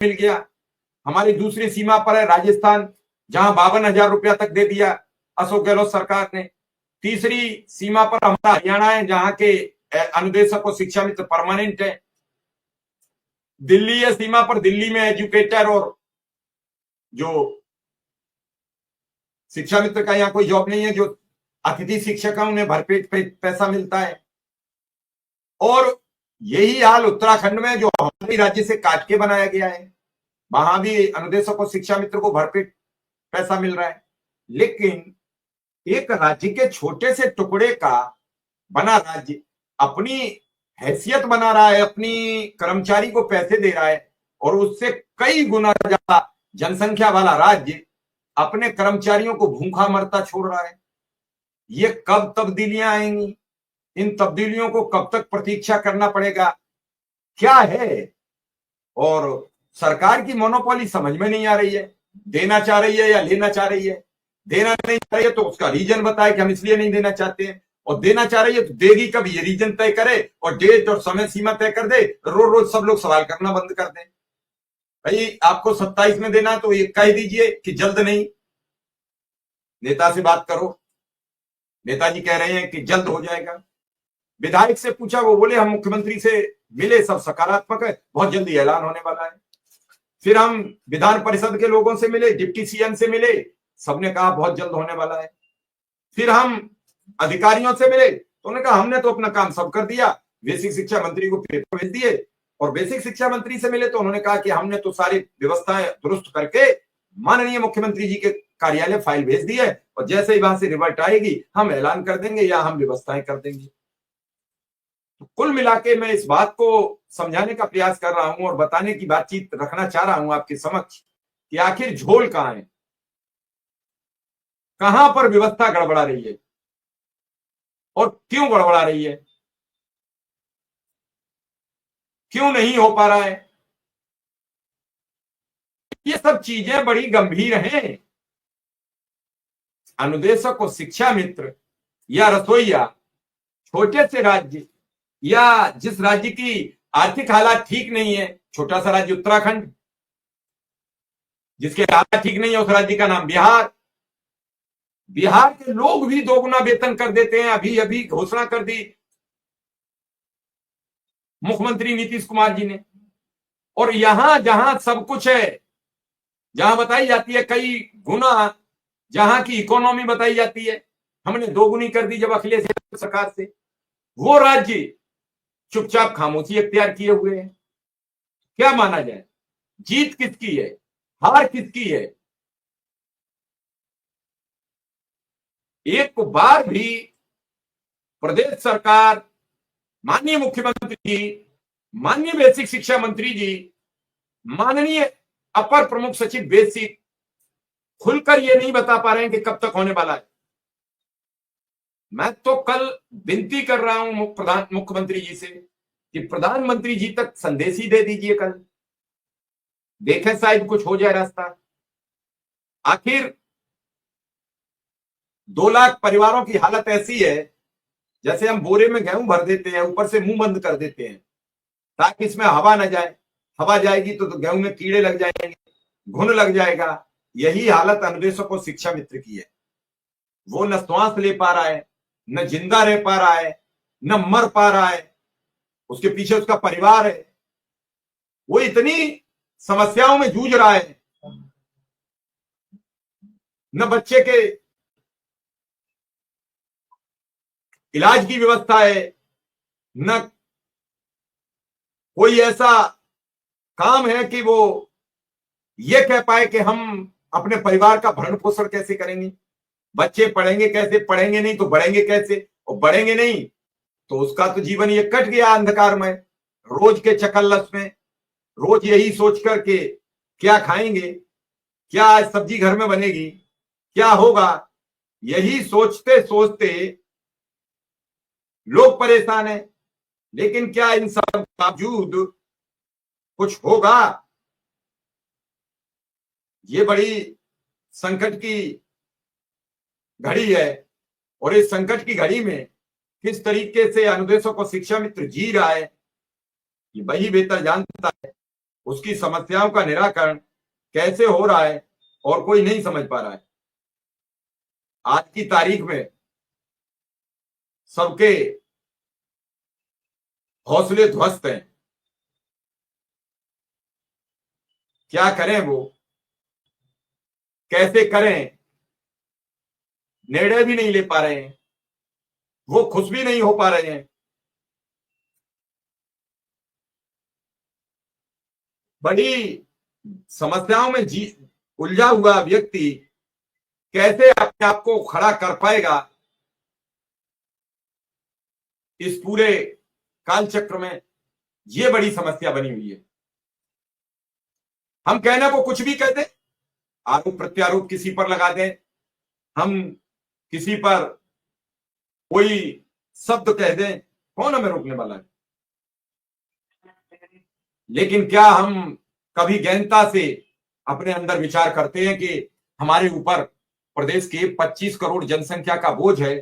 मिल गया। हमारी दूसरी सीमा पर है राजस्थान, जहां 52,000 रुपया तक दे दिया अशोक गहलोत सरकार ने। तीसरी सीमा पर हमारा हरियाणा है, जहां के अनुदेशक और शिक्षा मित्र परमानेंट है। दिल्ली है सीमा पर, दिल्ली में एजुकेटर और जो शिक्षा मित्र का यहाँ कोई जॉब नहीं है, जो अतिथि शिक्षक है उन्हें भरपेट पैसा मिलता है। और यही हाल उत्तराखंड में, जो हमारे राज्य से काट के बनाया गया है, वहां भी अनुदेशक और शिक्षा मित्र को भरपेट पैसा मिल रहा है। लेकिन एक राज्य के छोटे से टुकड़े का बना राज्य अपनी हैसियत बना रहा है, अपनी कर्मचारी को पैसे दे रहा है, और उससे कई गुना ज्यादा जनसंख्या वाला राज्य अपने कर्मचारियों को भूखा मरता छोड़ रहा है। ये कब तब्दीलियां आएंगी? इन तब्दीलियों को कब तक प्रतीक्षा करना पड़ेगा? क्या है? और सरकार की मोनोपोली समझ में नहीं आ रही है, देना चाह रही है या लेना चाह रही है। देना नहीं चाह रही है तो उसका रीजन बताए कि हम इसलिए नहीं देना चाहते हैं, और देना चाह रही है तो देगी कब, ये रीजन तय करे और डेट और समय सीमा तय कर दे। रोज रोज सब लोग सवाल करना बंद कर दें। भाई आपको 27 में देना तो ये कह दीजिए कि जल्द नहीं, नेता से बात करो, नेताजी कह रहे हैं कि जल्द हो जाएगा। विधायक से पूछा, वो बोले हम मुख्यमंत्री से मिले, सब सकारात्मक है, बहुत जल्दी ऐलान होने वाला है। फिर हम विधान परिषद के लोगों से मिले, डिप्टी सीएम से मिले, सबने कहा बहुत जल्द होने वाला है। फिर हम अधिकारियों से मिले तो उन्होंने कहा हमने तो अपना काम सब कर दिया, बेसिक शिक्षा मंत्री को पेपर भेज दिए। और बेसिक शिक्षा मंत्री से मिले तो उन्होंने कहा कि हमने तो सारी व्यवस्थाएं दुरुस्त करके माननीय मुख्यमंत्री जी के कार्यालय फाइल भेज दी है, और जैसे ही वहां से रिवर्ट आएगी हम ऐलान कर देंगे या हम व्यवस्थाएं कर देंगे। तो कुल मिला के मैं इस बात को समझाने का प्रयास कर रहा हूं और बताने की बातचीत रखना चाह रहा हूं आपके समक्ष कि आखिर झोल कहां है, कहां पर व्यवस्था गड़बड़ा रही है और क्यों गड़बड़ा रही है, क्यों नहीं हो पा रहा है। ये सब चीजें बड़ी गंभीर हैं। अनुदेशक और शिक्षा मित्र या रसोईया छोटे से राज्य या जिस राज्य की आर्थिक हालात ठीक नहीं है, छोटा सा राज्य उत्तराखंड, जिसके हालात ठीक नहीं है, उस राज्य का नाम बिहार। बिहार के लोग भी दोगुना वेतन कर देते हैं। अभी अभी घोषणा कर दी मुख्यमंत्री नीतीश कुमार जी ने। और यहां जहां सब कुछ है, जहां बताई जाती है कई गुना, जहां की इकोनॉमी बताई जाती है हमने दोगुनी कर दी जब अखिलेश सरकार से, वो राज्य चुपचाप खामोशी अख्तियार किए हुए हैं। क्या माना जाए, जीत किसकी है, हार किसकी है? एक बार भी प्रदेश सरकार, माननीय मुख्यमंत्री जी, माननीय बेसिक शिक्षा मंत्री जी, माननीय अपर प्रमुख सचिव बेसिक खुलकर ये नहीं बता पा रहे हैं कि कब तक होने वाला है। मैं तो कल विनती कर रहा हूं मुख्यमंत्री जी से कि प्रधानमंत्री जी तक संदेश ही दे दीजिए कल, देखें शायद कुछ हो जाए रास्ता। आखिर 2 लाख परिवारों की हालत ऐसी है जैसे हम बोरे में गेहूं भर देते हैं, ऊपर से मुंह बंद कर देते हैं ताकि इसमें हवा ना जाए। हवा जाएगी तो गेहूं में कीड़े लग जाएंगे, घुन लग जाएगा। यही हालत अनुदेशक और शिक्षा मित्र की है। वो न श्वास ले पा रहा है, न जिंदा रह पा रहा है, न मर पा रहा है। उसके पीछे उसका परिवार है, वो इतनी समस्याओं में जूझ रहा है। न बच्चे के इलाज की व्यवस्था है, न कोई ऐसा काम है कि वो ये कह पाए कि हम अपने परिवार का भरण पोषण कैसे करेंगे। बच्चे पढ़ेंगे कैसे, पढ़ेंगे नहीं तो बढ़ेंगे कैसे, और बढ़ेंगे नहीं तो उसका तो जीवन ये कट गया अंधकार में, रोज के चकल्लस में, रोज यही सोच करके क्या खाएंगे, क्या आज सब्जी घर में बनेगी, क्या होगा, यही सोचते सोचते लोग परेशान हैं। लेकिन क्या इन सब बावजूद कुछ होगा? ये बड़ी संकट की घड़ी है, और इस संकट की घड़ी में किस तरीके से अनुदेशक और शिक्षा मित्र जी रहा है ये वही बेहतर जानता है। उसकी समस्याओं का निराकरण कैसे हो रहा है और कोई नहीं समझ पा रहा है। आज की तारीख में सबके हौसले ध्वस्त हैं। क्या करें, वो कैसे करें, निर्णय भी नहीं ले पा रहे हैं, वो खुश भी नहीं हो पा रहे हैं। बड़ी समस्याओं में उलझा हुआ व्यक्ति कैसे अपने आप को खड़ा कर पाएगा इस पूरे कालचक्र में, ये बड़ी समस्या बनी हुई है। हम कहने को कुछ भी कहते, आरोप प्रत्यारोप किसी पर लगा दें, हम किसी पर कोई शब्द कह दें, कौन हमें रोकने वाला है? लेकिन क्या हम कभी गहनता से अपने अंदर विचार करते हैं कि हमारे ऊपर प्रदेश के 25 करोड़ जनसंख्या का बोझ है,